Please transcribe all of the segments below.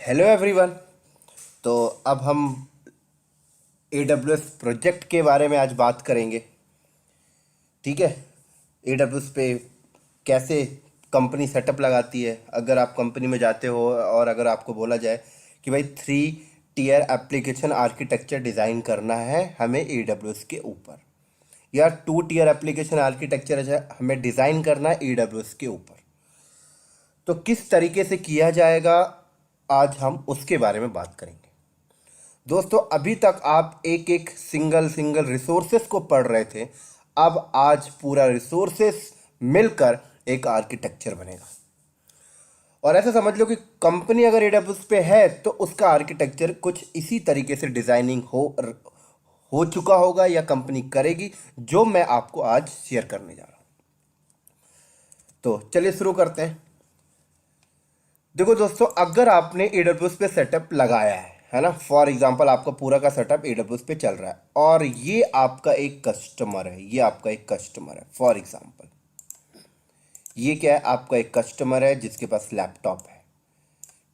Hello everyone. तो अब हम AWS प्रोजेक्ट के बारे में आज बात करेंगे। ठीक है। AWS पे कैसे कंपनी सेटअप लगाती है। अगर आप कंपनी में जाते हो और अगर आपको बोला जाए कि भाई 3 टियर एप्लीकेशन आर्किटेक्चर डिज़ाइन करना है हमें AWS के ऊपर, या 2 टियर एप्लीकेशन आर्किटेक्चर हमें डिज़ाइन करना है AWS के ऊपर, तो किस तरीके से किया जाएगा आज हम उसके बारे में बात करेंगे। दोस्तों, अभी तक आप एक एक सिंगल सिंगल रिसोर्सेस को पढ़ रहे थे। अब आज पूरा रिसोर्सेस मिलकर एक आर्किटेक्चर बनेगा। और ऐसा समझ लो कि कंपनी अगर AWS पे है तो उसका आर्किटेक्चर कुछ इसी तरीके से डिजाइनिंग हो चुका होगा या कंपनी करेगी, जो मैं आपको आज शेयर करने जा रहा हूं। तो चलिए शुरू करते हैं। देखो दोस्तों, अगर आपने AWS पे सेटअप लगाया है ना, फॉर एग्जांपल आपका पूरा का सेटअप AWS पे चल रहा है और ये आपका एक कस्टमर है, ये आपका एक कस्टमर है। फॉर एग्जांपल ये क्या है, आपका एक कस्टमर है जिसके पास लैपटॉप है।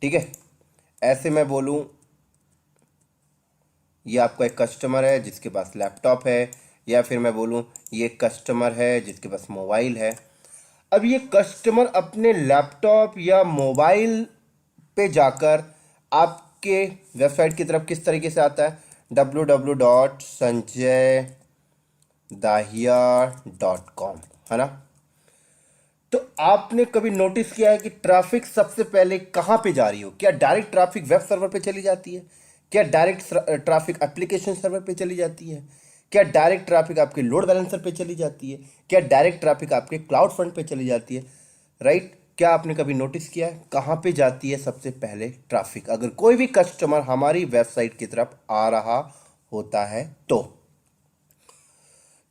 ठीक है। ऐसे मैं बोलूं, ये आपका एक कस्टमर है जिसके पास लैपटॉप है, या फिर मैं बोलूं ये एक कस्टमर है जिसके पास मोबाइल है। अब ये कस्टमर अपने लैपटॉप या मोबाइल पे जाकर आपके वेबसाइट की तरफ किस तरीके से आता है, www.sanjaydahiya.com, है ना। तो आपने कभी नोटिस किया है कि ट्रैफिक सबसे पहले कहाँ पे जा रही हो? क्या डायरेक्ट ट्रैफिक वेब सर्वर पे चली जाती है? क्या डायरेक्ट ट्रैफिक एप्लीकेशन सर्वर पे चली जाती है? क्या डायरेक्ट ट्रैफिक आपके लोड बैलेंसर पे चली जाती है? क्या डायरेक्ट ट्रैफिक आपके क्लाउड फ्रंट पे चली जाती है? राइट। क्या आपने कभी नोटिस किया है कहाँ पे जाती है सबसे पहले ट्रैफिक, अगर कोई भी कस्टमर हमारी वेबसाइट की तरफ आ रहा होता है तो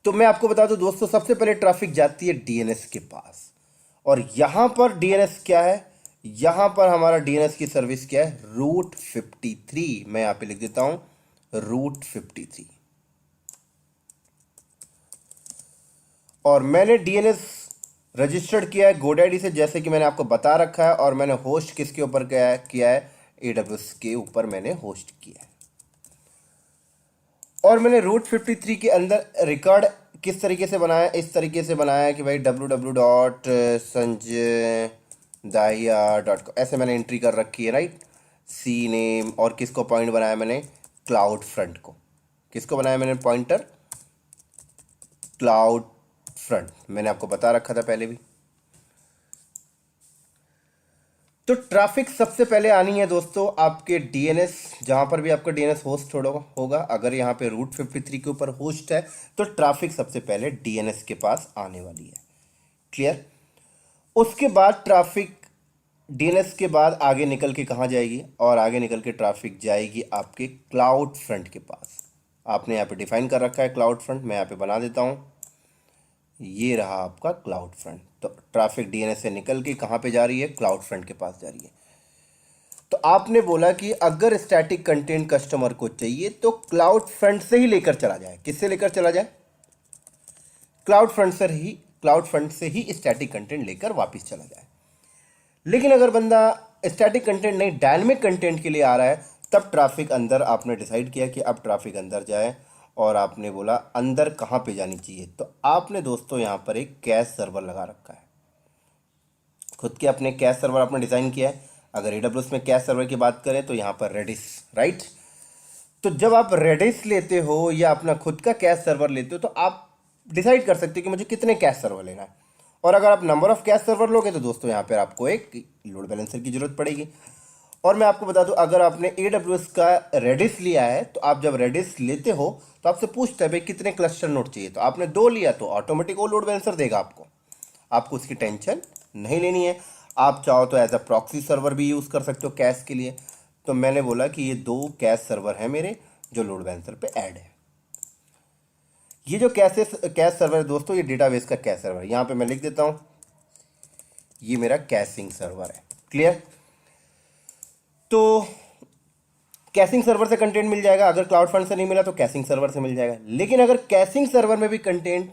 मैं आपको बता दूं दोस्तों, सबसे पहले ट्रैफिक जाती है DNS के पास। और यहां पर DNS क्या है, यहां पर हमारा DNS की सर्विस क्या है, रूट 53। मैं यहां पे लिख देता हूं रूट 53। और मैंने DNS रजिस्टर्ड किया है GoDaddy से, जैसे कि मैंने आपको बता रखा है। और मैंने होस्ट किसके ऊपर किया है AWS के ऊपर मैंने होस्ट किया है। और मैंने रूट 53 के अंदर रिकॉर्ड किस तरीके से बनाया, इस तरीके से बनाया कि भाई www.sanjaydahiya.com, ऐसे मैंने एंट्री कर रखी है, राइट। सी नेम, और किसको पॉइंट बनाया मैंने, क्लाउड फ्रंट को। किसको बनाया मैंने पॉइंटर, क्लाउड फ्रंट। मैंने आपको बता रखा था पहले भी। तो ट्रैफिक सबसे पहले आनी है दोस्तों आपके DNS, जहां पर भी आपका DNS होस्ट होगा। अगर यहाँ पे रूट 53 के ऊपर होस्ट है तो ट्रैफिक सबसे पहले DNS के पास आने वाली है। क्लियर। उसके बाद ट्रैफिक DNS के बाद आगे निकल के कहाँ जाएगी, और आगे निकल के ट्रैफिक जाएगी आपके क्लाउड फ्रंट के पास। आपने यहाँ पे डिफाइन कर रखा है क्लाउड फ्रंट, मैं यहाँ पे बना देता हूँ। ये रहा आपका क्लाउड फ्रंट। तो ट्रैफिक DNS से निकल के कहाँ पे जा रही है, क्लाउड फ्रंट के पास जा रही है। तो आपने बोला कि अगर स्टैटिक कंटेंट कस्टमर को चाहिए तो क्लाउड फ्रंट से ही लेकर चला जाए। किससे लेकर चला जाए, क्लाउड फ्रंट से ही स्टैटिक कंटेंट लेकर वापस चला जाए। लेकिन अगर बंदा स्टैटिक कंटेंट नहीं डायनेमिक कंटेंट के लिए आ रहा है, तब ट्रैफिक अंदर आपने डिसाइड किया कि अब ट्रैफिक अंदर जाए। और आपने बोला अंदर कहाँ पे जानी चाहिए, तो आपने दोस्तों यहाँ पर एक कैश सर्वर लगा रखा है। खुद के अपने कैश सर्वर आपने डिज़ाइन किया है। अगर AWS में कैश सर्वर की बात करें तो यहाँ पर रेडिस, राइट। तो जब आप रेडिस लेते हो या अपना खुद का कैश सर्वर लेते हो तो आप डिसाइड कर सकते हो कि मुझे कितने कैश सर्वर लेना है। और अगर आप नंबर ऑफ कैश सर्वर लोगे तो दोस्तों यहाँ पर आपको एक लोड बैलेंसर की जरूरत पड़ेगी। और मैं आपको बता दूं, अगर आपने AWS का रेडिस लिया है तो आप जब रेडिस लेते हो तो आपसे पूछता है भाई कितने क्लस्टर नोड चाहिए, तो आपने 2 लिया तो ऑटोमेटिक वो लोड बैलेंसर देगा आपको उसकी टेंशन नहीं लेनी है। आप चाहो तो एज अ प्रॉक्सी सर्वर भी यूज़ कर सकते हो कैश के लिए। तो मैंने बोला कि ये 2 कैश सर्वर हैं मेरे जो लोड बैलेंसर पे ऐड है। ये जो कैश सर्वर है दोस्तों, ये डेटाबेस का कैश सर्वर है। यहाँ पे मैं लिख देता हूँ ये मेरा कैशिंग सर्वर है। क्लियर। तो कैशिंग सर्वर से कंटेंट मिल जाएगा, अगर क्लाउड फ्रंट से नहीं मिला तो कैशिंग सर्वर से मिल जाएगा। लेकिन अगर कैशिंग सर्वर में भी कंटेंट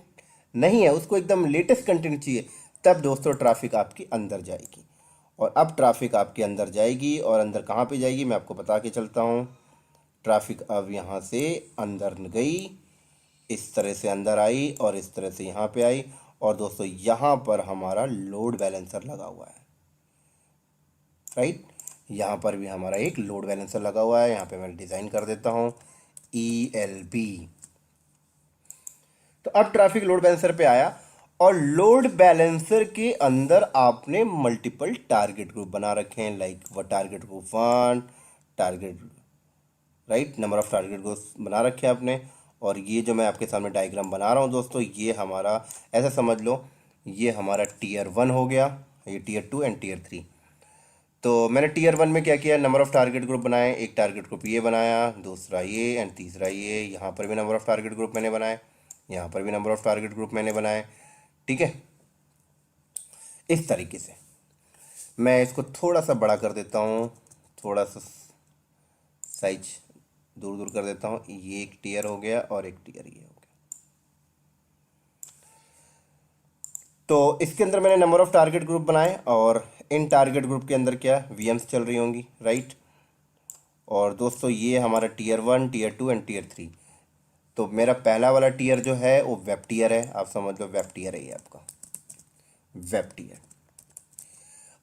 नहीं है, उसको एकदम लेटेस्ट कंटेंट चाहिए, तब दोस्तों ट्रैफिक आपकी अंदर जाएगी। और अब ट्रैफिक आपके अंदर जाएगी, और अंदर कहाँ पे जाएगी मैं आपको बता के चलता हूँ। ट्रैफिक अब यहाँ से अंदर गई, इस तरह से अंदर आई और इस तरह से यहाँ पे आई। और दोस्तों यहाँ पर हमारा लोड बैलेंसर लगा हुआ है, राइट। यहाँ पर भी हमारा एक लोड बैलेंसर लगा हुआ है। यहाँ पे मैं डिज़ाइन कर देता हूँ ELB। तो अब ट्रैफिक लोड बैलेंसर पे आया, और लोड बैलेंसर के अंदर आपने मल्टीपल टारगेट ग्रुप बना रखे हैं, लाइक वो target group 1 target, right, number of target group बना रखे हैं आपने। और ये जो मैं आपके सामने डायग्राम बना रहा हूँ दोस्तों, ये हमारा ऐसा समझ लो, ये हमारा टीयर 1 हो गया, ये टीयर 2 एंड टीयर 3। तो मैंने टीयर 1 में क्या किया, नंबर ऑफ टारगेट ग्रुप बनाए, एक टारगेट ग्रुप ये बनाया, दूसरा ये एंड तीसरा ये। यहाँ पर भी नंबर ऑफ टारगेट ग्रुप मैंने बनाए, यहाँ पर भी नंबर ऑफ टारगेट ग्रुप मैंने बनाए, ठीक है। इस तरीके से मैं इसको थोड़ा सा बड़ा कर देता हूँ, थोड़ा सा साइज दूर दूर कर देता हूँ। ये एक टीयर हो गया और एक टीयर ये हो गया। तो इसके अंदर मैंने नंबर ऑफ टारगेट ग्रुप बनाए, और इन टारगेट ग्रुप के अंदर क्या VMs चल रही होंगी, राइट। और दोस्तों ये हमारा टीयर 1 टीयर 2 एंड टीयर 3। तो मेरा पहला वाला टीयर जो है वो वेब टीयर है, आप समझ लो वेब टीयर है ये आपका वेब टीयर।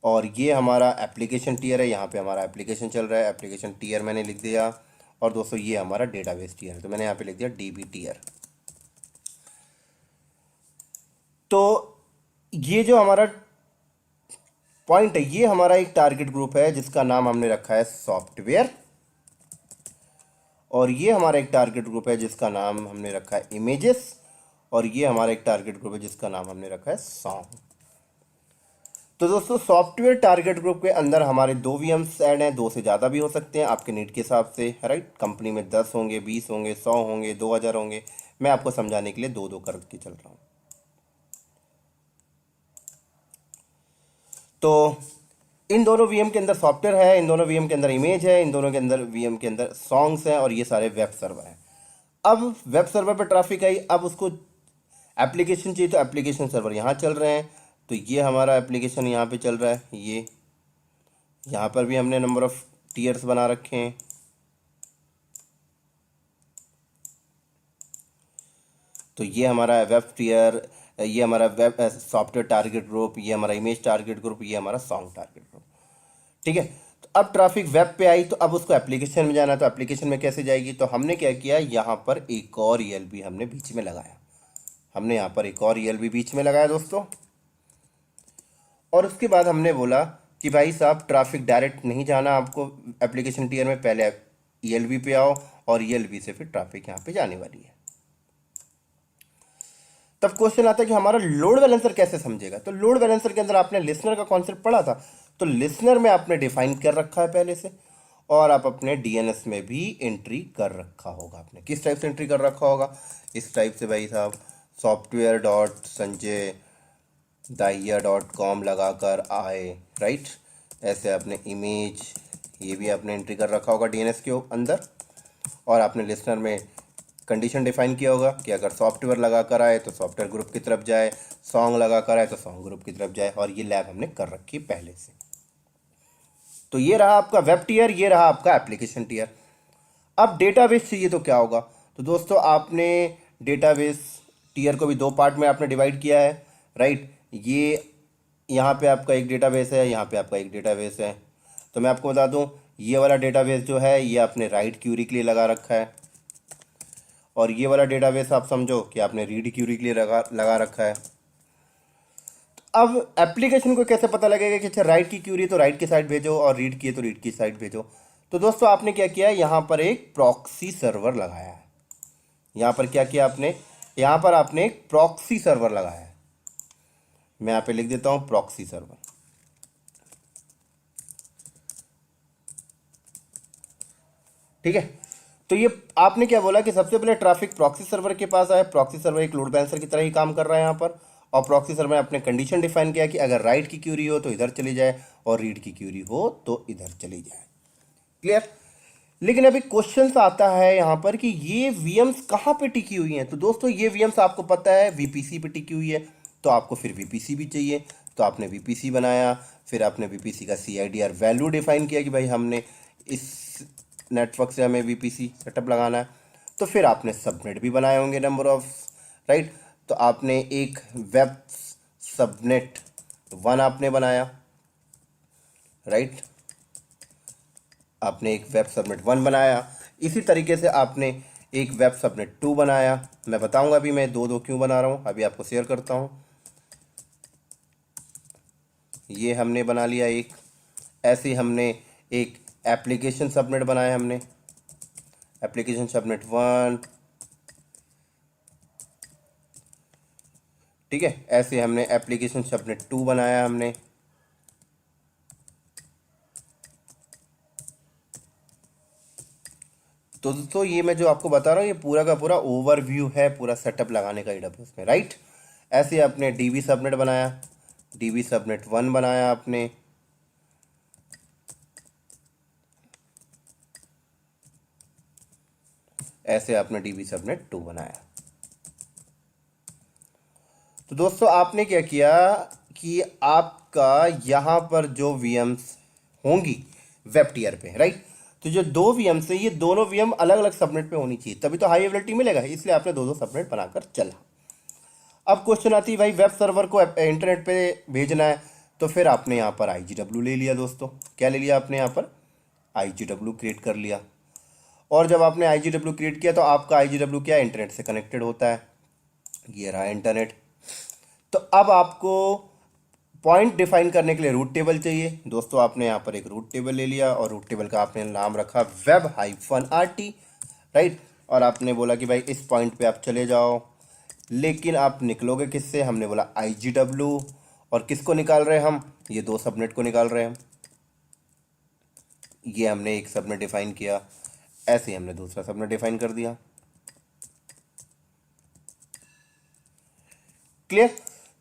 और ये हमारा एप्लीकेशन टीयर है, यहाँ पे हमारा एप्लीकेशन चल रहा है, एप्लीकेशन टीयर मैंने लिख दिया। और दोस्तों ये हमारा डेटाबेस टीयर है, तो मैंने यहाँ पे लिख दिया DB टीयर। तो ये जो हमारा पॉइंट है, ये हमारा एक टारगेट ग्रुप है जिसका नाम हमने रखा है सॉफ्टवेयर। और ये हमारा एक टारगेट ग्रुप है जिसका नाम हमने रखा है इमेजेस। और ये हमारा एक टारगेट ग्रुप है जिसका नाम हमने रखा है सॉन्ग। तो दोस्तों सॉफ्टवेयर टारगेट ग्रुप के अंदर हमारे 2 VMs ऐड हैं, 2 से ज़्यादा भी हो सकते हैं आपके नीड के हिसाब से, राइट। कंपनी में 10 होंगे, 20 होंगे, 100 होंगे, 2000 होंगे। मैं आपको समझाने के लिए 2-2 करके चल रहा हूँ। तो इन दोनों VM के अंदर सॉफ्टवेयर है, इन दोनों VM के अंदर इमेज है, इन दोनों के अंदर VM के अंदर सॉन्ग्स हैं, और ये सारे वेब सर्वर हैं। अब वेब सर्वर पर ट्रैफिक आई, अब उसको एप्लीकेशन चाहिए, तो एप्लीकेशन सर्वर यहाँ चल रहे हैं। तो ये हमारा एप्लीकेशन यहाँ पे चल रहा है, ये यहाँ पर भी हमने नंबर ऑफ टीयर्स बना रखे हैं। तो ये हमारा वेब टीयर, ये हमारा वेब सॉफ्टवेयर टारगेट ग्रुप, ये हमारा इमेज टारगेट ग्रुप, ये हमारा सॉन्ग टारगेट ग्रुप, ठीक है। तो अब ट्रैफिक वेब पे आई, तो अब उसको एप्लीकेशन में जाना है, तो एप्लीकेशन में कैसे जाएगी। तो हमने क्या किया, यहाँ पर एक और ELB हमने बीच में लगाया, हमने यहाँ पर एक और ELB बीच में लगाया दोस्तों। और उसके बाद हमने बोला कि भाई साहब ट्रैफिक डायरेक्ट नहीं जाना आपको एप्लीकेशन टीयर में, पहले ELB पे आओ, और ELB से फिर ट्रैफिक यहाँ पे जाने वाली है। तब क्वेश्चन आता है कि हमारा लोड बैलेंसर कैसे समझेगा। तो लोड बैलेंसर के अंदर आपने लिसनर का कॉन्सेप्ट पढ़ा था, तो लिसनर में आपने डिफाइन कर रखा है पहले से, और आप अपने DNS में भी एंट्री कर रखा होगा। आपने किस टाइप से एंट्री कर रखा होगा, इस टाइप से भाई साहब, software.sanjay.com लगाकर आए, राइट। ऐसे आपने इमेज, ये भी आपने एंट्री कर रखा होगा DNS के अंदर। और आपने लिसनर में कंडीशन डिफाइन किया होगा कि अगर सॉफ्टवेयर लगा कर आए तो सॉफ्टवेयर ग्रुप की तरफ जाए, सॉन्ग लगा कर आए तो सॉन्ग ग्रुप की तरफ जाए। और ये लैब हमने कर रखी है पहले से। तो ये रहा आपका वेब टीयर, ये रहा आपका एप्लीकेशन टीयर। अब डेटाबेस चाहिए तो क्या होगा। तो दोस्तों आपने डेटाबेस टीयर को भी 2 पार्ट में आपने डिवाइड किया है, राइट। ये यहाँ पे आपका एक डेटाबेस है, यहाँ पे आपका एक डेटाबेस है। तो मैं आपको बता दूँ, ये वाला डेटाबेस जो है ये आपने राइट क्यूरी के लिए लगा रखा है, और ये वाला डेटाबेस आप समझो कि आपने रीड क्यूरी के लिए लगा रखा है। अब एप्लीकेशन को कैसे पता लगेगा कि अच्छा राइट की क्यूरी तो राइट की साइड भेजो, और रीड की है तो रीड की साइड भेजो। तो दोस्तों आपने क्या किया, यहाँ पर एक प्रॉक्सी सर्वर लगाया है। यहाँ पर क्या किया आपने, यहाँ पर आपने एक प्रॉक्सी सर्वर लगाया है। मैं यहाँ पे लिख देता हूँ प्रॉक्सी सर्वर, ठीक है। तो ये आपने क्या बोला कि सबसे पहले ट्रैफिक प्रॉक्सी सर्वर के पास आया। प्रॉक्सी सर्वर एक लोड बैलेंसर की तरह ही काम कर रहा है यहाँ पर। और प्रॉक्सी सर्वर में आपने कंडीशन डिफाइन किया कि अगर राइट की क्यूरी हो तो इधर चली जाए, और रीड की क्यूरी हो तो इधर चली जाए। क्लियर। लेकिन अभी क्वेश्चन आता है यहाँ पर कि ये VMs कहाँ पे टिकी हुई हैं। तो दोस्तों ये VMs आपको पता है VPC पे टिकी हुई है, तो आपको फिर VPC भी चाहिए। तो आपने VPC बनाया, फिर आपने VPC का CIDR वैल्यू डिफाइन किया कि भाई हमने इस नेटवर्क से हमें VPC सेटअप लगाना है। तो फिर आपने सबनेट भी बनाए होंगे नंबर ऑफ, राइट। तो आपने एक वेब सबनेट 1 आपने बनाया, राइट। आपने एक वेब सबनेट 1 बनाया। इसी तरीके से आपने एक वेब सबनेट 2 बनाया। मैं बताऊंगा अभी मैं दो दो क्यों बना रहा हूँ, अभी आपको शेयर करता हूँ। ये हमने बना लिया एक। ऐसे ही हमने एक एप्लीकेशन सबनेट बनाया, हमने एप्लीकेशन सबनेट 1, ठीक है। ऐसे हमने एप्लीकेशन सबनेट 2 बनाया हमने। तो दोस्तों ये मैं जो आपको बता रहा हूँ ये पूरा का पूरा ओवरव्यू है पूरा सेटअप लगाने का AWS में, राइट। ऐसे आपने DB सबनेट बनाया, DB सबनेट 1 बनाया आपने। ऐसे आपने DB सबनेट 2 बनाया। तो दोस्तों आपने क्या किया कि आपका यहाँ पर जो VMs होंगी वेब टीयर पे, राइट। तो जो दो VMs है ये दोनों VM अलग अलग सबनेट पे होनी चाहिए, तभी तो हाई एबिलिटी मिलेगा, इसलिए आपने दो दो सबनेट बनाकर चला। अब क्वेश्चन आती है भाई वेब सर्वर को इंटरनेट पे भेजना है, तो फिर आपने यहाँ पर IGW ले लिया दोस्तों। क्या ले लिया आपने यहाँ पर? IGW क्रिएट कर लिया। और जब आपने IGW क्रिएट किया तो आपका IGW क्या इंटरनेट से कनेक्टेड होता है, ये रहा इंटरनेट। तो अब आपको पॉइंट डिफाइन करने के लिए रूट टेबल चाहिए दोस्तों। आपने यहाँ पर एक रूट टेबल ले लिया और रूट टेबल का आपने नाम रखा web-rt, राइट। और आपने बोला कि भाई इस पॉइंट पे आप चले जाओ, लेकिन आप निकलोगे किससे? हमने बोला IGW। और किसको निकाल रहे हैं हम? ये दो सबनेट को निकाल रहे हैं हम। ये हमने एक सबनेट डिफाइन किया, ऐसे ही हमने दूसरा सबनेट डिफाइन कर दिया। क्लियर?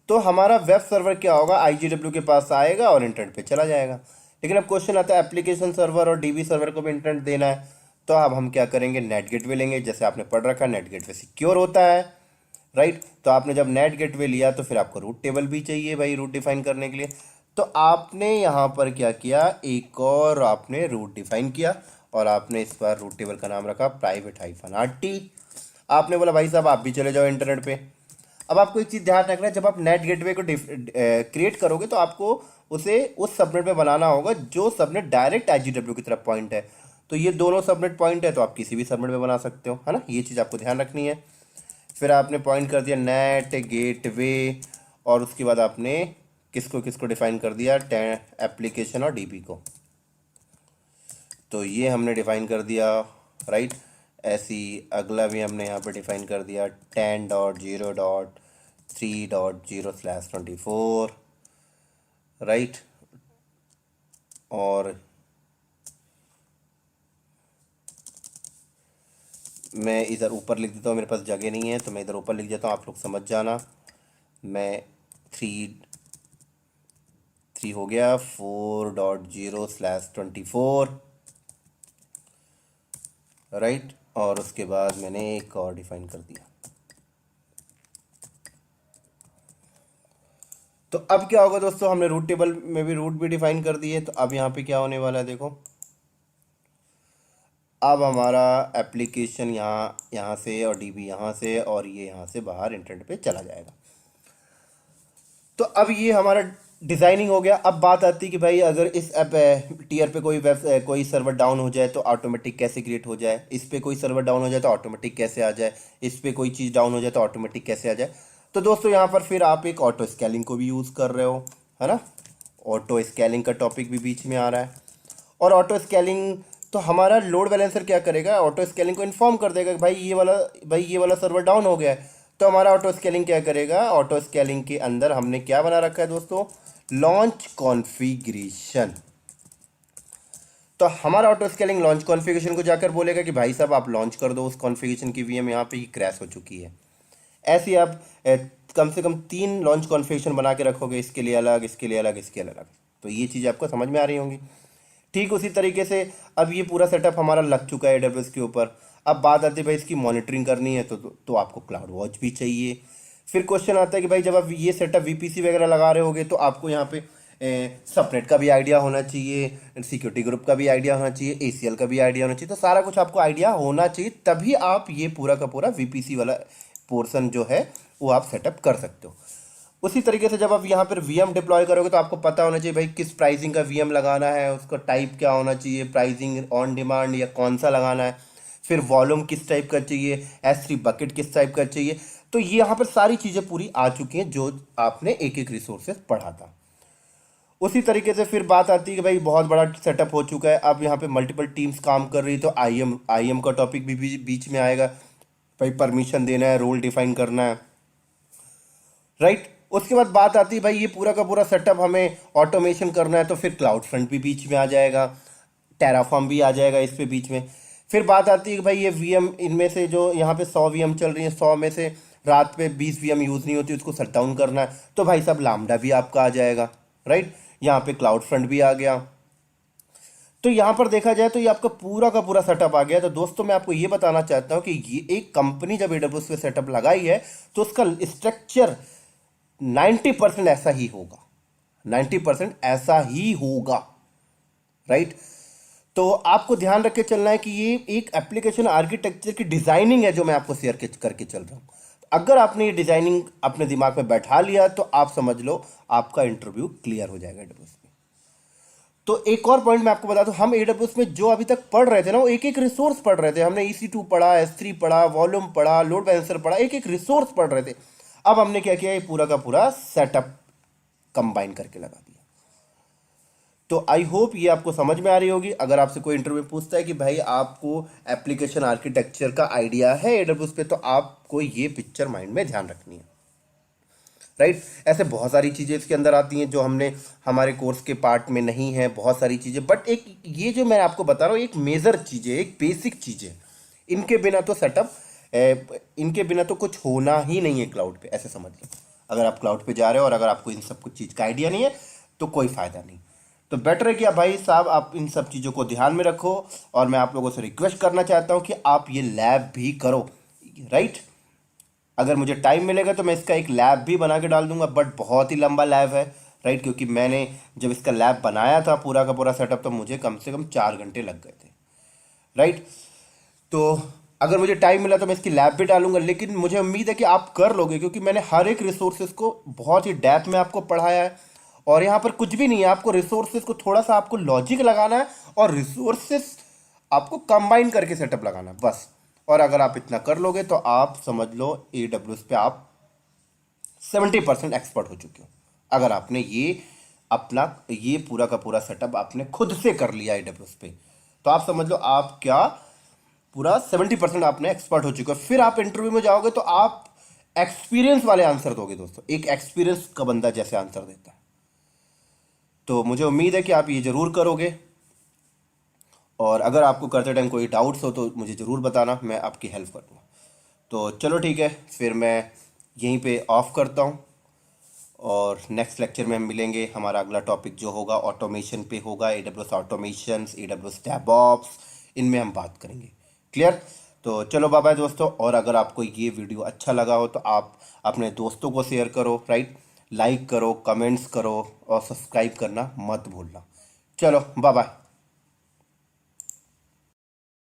तो हमारा वेब सर्वर क्या होगा, IGW के पास आएगा और इंटरनेट पे चला जाएगा। लेकिन अब क्वेश्चन आता है एप्लीकेशन सर्वर और DB सर्वर को भी इंटरनेट देना है, तो अब हम क्या करेंगे? नेट गेटवे लेंगे। जैसे आपने पढ़ रखा है नेट गेटवे सिक्योर होता है, राइट। तो आपने जब नेट गेटवे लिया तो फिर आपको रूट टेबल भी चाहिए भाई रूट डिफाइन करने के लिए। तो आपने यहाँ पर क्या किया, एक और आपने रूट डिफाइन किया और आपने इस बार रूट टेबल का नाम रखा private-rt। आपने बोला भाई साहब आप भी चले जाओ इंटरनेट पे। अब आपको एक चीज़ ध्यान रखना है, जब आप नेट गेटवे को क्रिएट करोगे तो आपको उसे उस सबनेट में बनाना होगा जो सबनेट डायरेक्ट IGW की तरफ पॉइंट है। तो ये दोनों सबनेट पॉइंट है तो आप किसी भी सबनेट में बना सकते हो, है ना। ये चीज़ आपको ध्यान रखनी है। फिर आपने पॉइंट कर दिया नेट गेटवे, और उसके बाद आपने किसको किसको डिफाइन कर दिया? एप्लीकेशन और DB को। तो ये हमने डिफाइन कर दिया, राइट। ऐसी अगला भी हमने यहाँ पे डिफाइन कर दिया 10.0.3.0/24, राइट। और मैं इधर ऊपर लिख देता हूँ, मेरे पास जगह नहीं है तो मैं इधर ऊपर लिख देता हूँ, आप लोग समझ जाना। मैं 3 हो गया 4.0/24, राइट। और उसके बाद मैंने एक और डिफाइन कर दिया। तो अब क्या होगा दोस्तों, हमने रूट टेबल में भी रूट भी डिफाइन कर दिए। तो अब यहाँ पे क्या होने वाला है देखो, अब हमारा एप्लीकेशन यहाँ से और DB यहाँ से और ये यहाँ से बाहर इंटरनेट पे चला जाएगा। तो अब ये हमारा डिज़ाइनिंग हो गया। अब बात आती है कि भाई अगर इस ऐप टीयर पे कोई सर्वर डाउन हो जाए तो ऑटोमेटिक कैसे क्रिएट हो जाए, इस पे कोई सर्वर डाउन हो जाए तो ऑटोमेटिक कैसे आ जाए, इस पे कोई चीज़ डाउन हो जाए तो ऑटोमेटिक कैसे आ जाए। तो दोस्तों यहाँ पर फिर आप एक ऑटो स्केलिंग को भी यूज़ कर रहे हो, है ना। ऑटो स्केलिंग का टॉपिक भी बीच में आ रहा है। और ऑटो स्केलिंग तो हमारा लोड बैलेंसर क्या करेगा, ऑटो स्केलिंग को इन्फॉर्म कर देगा कि भाई ये वाला सर्वर डाउन हो गया है। तो हमारा ऑटो स्केलिंग क्या करेगा, ऑटो स्केलिंग के अंदर हमने क्या बना रखा है दोस्तों, लॉन्च कॉन्फ़िगरेशन। तो हमारा ऑटो स्केलिंग लॉन्च कॉन्फ़िगरेशन को जाकर बोलेगा कि भाई साहब आप लॉन्च कर दो उस कॉन्फ़िगरेशन की VM यहाँ पे ही क्रैश हो चुकी है। ऐसे आप कम से कम 3 लॉन्च कॉन्फ़िगरेशन बना के रखोगे, इसके लिए अलग, इसके लिए अलग, इसके अलग। तो ये चीज़ आपको समझ में आ रही होंगी। ठीक उसी तरीके से अब ये पूरा सेटअप हमारा लग चुका है AWS के ऊपर। अब बात आती है भाई इसकी मॉनिटरिंग करनी है तो आपको क्लाउड वॉच भी चाहिए। फिर क्वेश्चन आता है कि भाई जब आप ये सेटअप वीपीसी वगैरह लगा रहे होगे तो आपको यहाँ पे सबनेट का भी आइडिया होना चाहिए, सिक्योरिटी ग्रुप का भी आइडिया होना चाहिए, एसीएल का भी आइडिया होना चाहिए। तो सारा कुछ आपको आइडिया होना चाहिए, तभी आप ये पूरा का पूरा वीपीसी वाला पोर्शन जो है वो आप सेटअप कर सकते हो। उसी तरीके से जब आप यहाँ पर वीएम डिप्लॉय करोगे तो आपको पता होना चाहिए भाई किस प्राइसिंग का वीएम लगाना है, उसका टाइप क्या होना चाहिए, प्राइसिंग ऑन डिमांड या कौन सा लगाना है, फिर वॉल्यूम किस टाइप का चाहिए, S3 बकेट किस टाइप का चाहिए। तो ये यहाँ पर सारी चीज़ें पूरी आ चुकी हैं जो आपने एक एक रिसोर्सेज पढ़ा था। उसी तरीके से फिर बात आती है कि भाई बहुत बड़ा सेटअप हो चुका है, अब यहाँ पे मल्टीपल टीम्स काम कर रही है, तो आईएम का टॉपिक भी बीच में आएगा। भाई परमिशन देना है, रोल डिफाइन करना है, राइट। उसके बाद बात आती है भाई ये पूरा का पूरा सेटअप हमें ऑटोमेशन करना है, तो फिर क्लाउड फ्रंट भी बीच में आ जाएगा, टेराफॉर्म भी आ जाएगा इस पे बीच में। फिर बात आती है कि भाई ये वीएम, इनमें से जो यहाँ पे 100 वीएम चल रही है, 100 में से रात पे 20 वीएम यूज़ नहीं होती, उसको शट डाउन करना है, तो भाई सब लामडा भी आपका आ जाएगा, राइट। यहाँ पे क्लाउड फ्रंट भी आ गया। तो यहाँ पर देखा जाए तो ये आपका पूरा का पूरा सेटअप आ गया। तो दोस्तों मैं आपको ये बताना चाहता हूँ कि ये एक कंपनी जब AWS पे सेटअप लगाई है तो उसका स्ट्रक्चर 90% ऐसा ही होगा, 90% ऐसा ही होगा, राइट। तो आपको ध्यान रख के चलना है कि ये एक एप्लीकेशन आर्किटेक्चर की डिजाइनिंग है जो मैं आपको शेयर करके चल रहा हूँ। अगर आपने ये डिजाइनिंग अपने दिमाग में बैठा लिया तो आप समझ लो आपका इंटरव्यू क्लियर हो जाएगा AWS में। तो एक और पॉइंट मैं आपको बता दूं, हम AWS में जो अभी तक पढ़ रहे थे ना, वो एक एक रिसोर्स पढ़ रहे थे। हमने EC2 पढ़ा, S3 पढ़ा, वॉल्यूम पढ़ा, लोड बैलेंसर पढ़ा, एक एक रिसोर्स पढ़ रहे थे। अब हमने क्या किया, ये पूरा का पूरा सेटअप कंबाइन करके लगा दिया। तो आई होप ये आपको समझ में आ रही होगी। अगर आपसे कोई इंटरव्यू पूछता है कि भाई आपको एप्लीकेशन आर्किटेक्चर का आइडिया है AWS पे, तो आपको ये पिक्चर माइंड में ध्यान रखनी है, राइट। ऐसे बहुत सारी चीज़ें इसके अंदर आती हैं जो हमने हमारे कोर्स के पार्ट में नहीं है, बहुत सारी चीज़ें, बट एक ये जो मैं आपको बता रहा हूँ एक मेजर चीज़ें, एक बेसिक चीज़ें, इनके बिना तो सेटअप, इनके बिना तो कुछ होना ही नहीं है क्लाउड पे, ऐसे समझ लो। अगर आप क्लाउड पे जा रहे हो और अगर आपको इन सब कुछ चीज़ का आइडिया नहीं है तो कोई फ़ायदा नहीं। तो बेटर है कि आप भाई साहब आप इन सब चीज़ों को ध्यान में रखो। और मैं आप लोगों से रिक्वेस्ट करना चाहता हूँ कि आप ये लैब भी करो, राइट। अगर मुझे टाइम मिलेगा तो मैं इसका एक लैब भी बना के डाल दूंगा, बट बहुत ही लंबा लैब है, राइट। क्योंकि मैंने जब इसका लैब बनाया था पूरा का पूरा सेटअप, तो मुझे कम से कम 4 घंटे लग गए थे, राइट। तो अगर मुझे टाइम मिला तो मैं इसकी लैब भी डालूंगा, लेकिन मुझे उम्मीद है कि आप कर लोगे, क्योंकि मैंने हर एक रिसोर्सेज को बहुत ही डेप्थ में आपको पढ़ाया है। और यहाँ पर कुछ भी नहीं है, आपको रिसोर्सेज को थोड़ा सा आपको लॉजिक लगाना है और रिसोर्सेज आपको कंबाइन करके सेटअप लगाना है, बस। और अगर आप इतना कर लोगे तो आप समझ लो AWS पे आप 70% एक्सपर्ट हो चुके हो। अगर आपने ये अपना ये पूरा का पूरा सेटअप आपने खुद से कर लिया AWS पे, तो आप समझ लो आप क्या पूरा 70% आपने एक्सपर्ट हो चुके हो। फिर आप इंटरव्यू में जाओगे तो आप एक्सपीरियंस वाले आंसर दोगे दोस्तों, एक एक्सपीरियंस का बंदा जैसे आंसर देता है। तो मुझे उम्मीद है कि आप ये ज़रूर करोगे। और अगर आपको करते टाइम कोई डाउट्स हो तो मुझे ज़रूर बताना, मैं आपकी हेल्प कर दूँगा। तो चलो ठीक है, फिर मैं यहीं पे ऑफ करता हूँ और नेक्स्ट लेक्चर में हम मिलेंगे। हमारा अगला टॉपिक जो होगा ऑटोमेशन पे होगा, AWS ऑटोमेशन, AWS DevOps, इनमें हम बात करेंगे। क्लियर? तो चलो बाय बाय दोस्तों। और अगर आपको ये वीडियो अच्छा लगा हो तो आप अपने दोस्तों को शेयर करो, राइट, लाइक करो, कमेंट्स करो और सब्सक्राइब करना मत भूलना। चलो बाय बाय।